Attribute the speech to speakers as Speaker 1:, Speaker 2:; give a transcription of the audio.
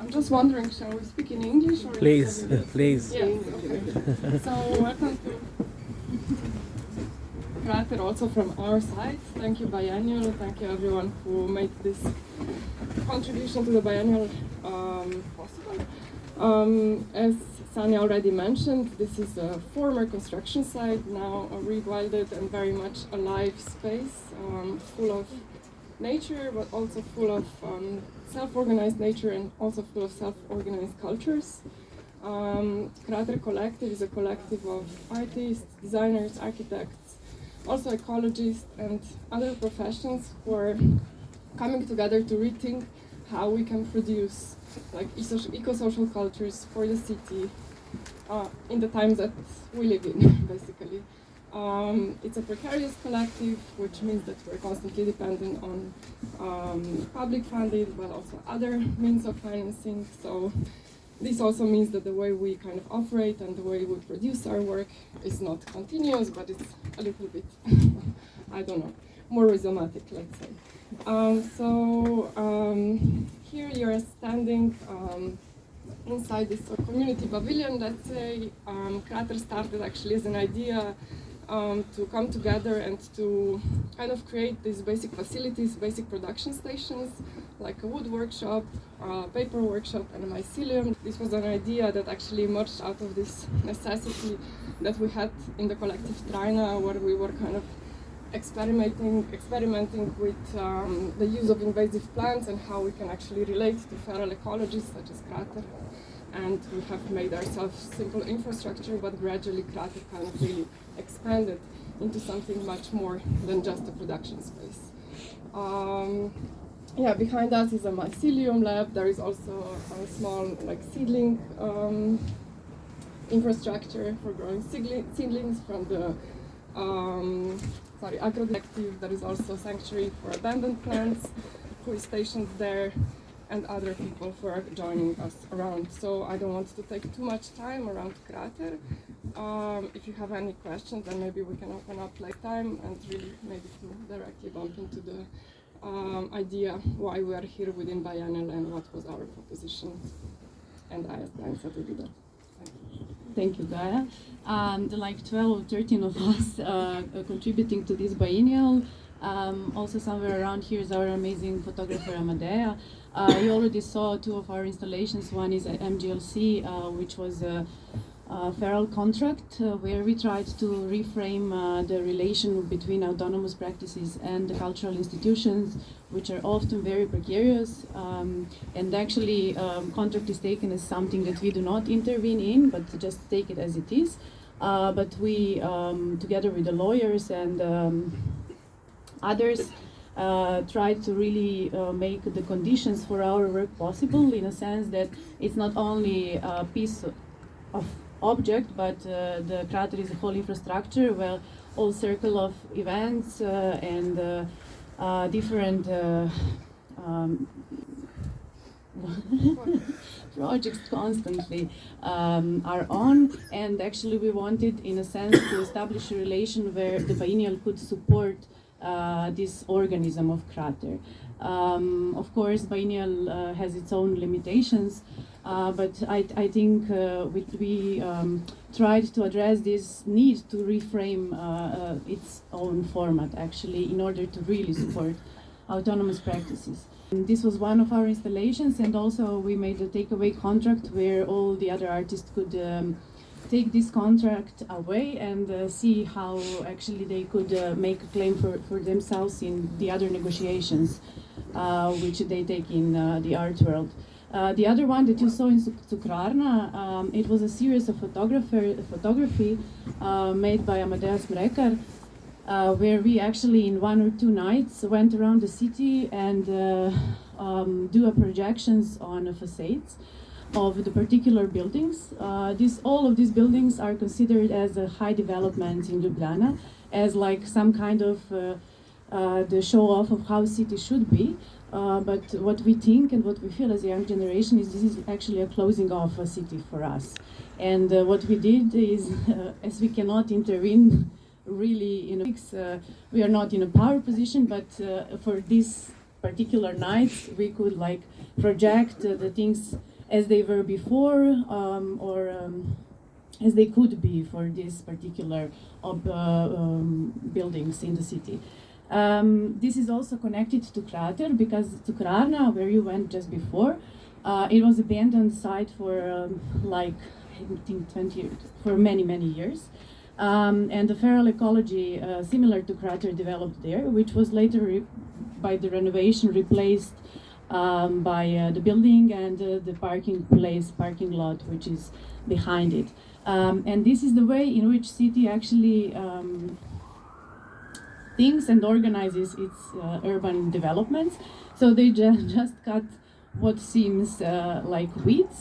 Speaker 1: I'm just wondering, shall we speak in English or
Speaker 2: Please,
Speaker 1: in
Speaker 2: please.
Speaker 1: Yes, okay. So welcome to Krata also from our side. Thank you Biennial, thank you everyone who made this contribution to the Biennial possible. As Sanja already mentioned, this is a former construction site, now a rewilded and very much alive space, full of nature, but also full of self-organized nature and also full of self-organized cultures. Krata Collective is a collective of artists, designers, architects, also ecologists and other professions who are coming together to rethink how we can produce like eco-social cultures for the city in the times that we live in, basically. It's a precarious collective, which means that we're constantly dependent on public funding, but also other means of financing. So this also means that the way we kind of operate and the way we produce our work is not continuous, but it's a little bit, I don't know, more rhizomatic, let's say. Here you're standing inside this community pavilion, let's say. Krata started actually as an idea to come together and to kind of create these basic facilities, basic production stations, like a wood workshop, a paper workshop, and a mycelium. This was an idea that actually emerged out of this necessity that we had in the collective Trajna, where we were kind of experimenting with the use of invasive plants and how we can actually relate to feral ecologies such as Krata. And we have made ourselves simple infrastructure, but gradually Krata kind of really expanded into something much more than just a production space. Behind us is a mycelium lab. There is also a small seedling infrastructure for growing seedlings from the agro collective. There is also a sanctuary for abandoned plants who is stationed there, and other people who are joining us around. So I don't want to take too much time around Krata. If you have any questions, then maybe we can open up time and really maybe to directly bump into the idea why we are here within Biennial and what was our proposition. And I ask Gaia to do that.
Speaker 3: Thank you, Gaia. 12 or 13 of us contributing to this Biennial. Also somewhere around here is our amazing photographer Amadea. You already saw two of our installations. One is at MGLC, which was a feral contract, where we tried to reframe the relation between autonomous practices and the cultural institutions, which are often very precarious. And actually, contract is taken as something that we do not intervene in, but just take it as it is. But we, together with the lawyers and others, tried to really make the conditions for our work possible, in a sense that it's not only a piece of object, but the Krata is a whole infrastructure where all circle of events and different projects constantly are on, and actually we wanted, in a sense, to establish a relation where the Biennial could support this organism of Krata. Of course, Biennial has its own limitations, but I think we tried to address this need to reframe its own format, actually, in order to really support autonomous practices. And this was one of our installations, and also we made a takeaway contract where all the other artists could take this contract away and see how actually they could make a claim for themselves in the other negotiations which they take in the art world. The other one that you saw in Cukrarna, it was a series of photography made by Amadeus Mrekar, where we actually in 1 or 2 nights went around the city and do a projections on facades of the particular buildings. All of these buildings are considered as a high development in Ljubljana, as like some kind of the show off of how city should be. But what we think and what we feel as a young generation is this is actually a closing off a city for us. And what we did is, as we cannot intervene really in we are not in a power position, but for these particular nights we could project the things as they were before, or as they could be for this particular buildings in the city. This is also connected to Krata because to Krarna, where you went just before, it was abandoned site for like I think 20 for many years. And the feral ecology similar to Krata developed there, which was later by the renovation replaced by the building and the parking lot, which is behind it. And this is the way in which city actually thinks and organizes its urban developments. So they just cut what seems like weeds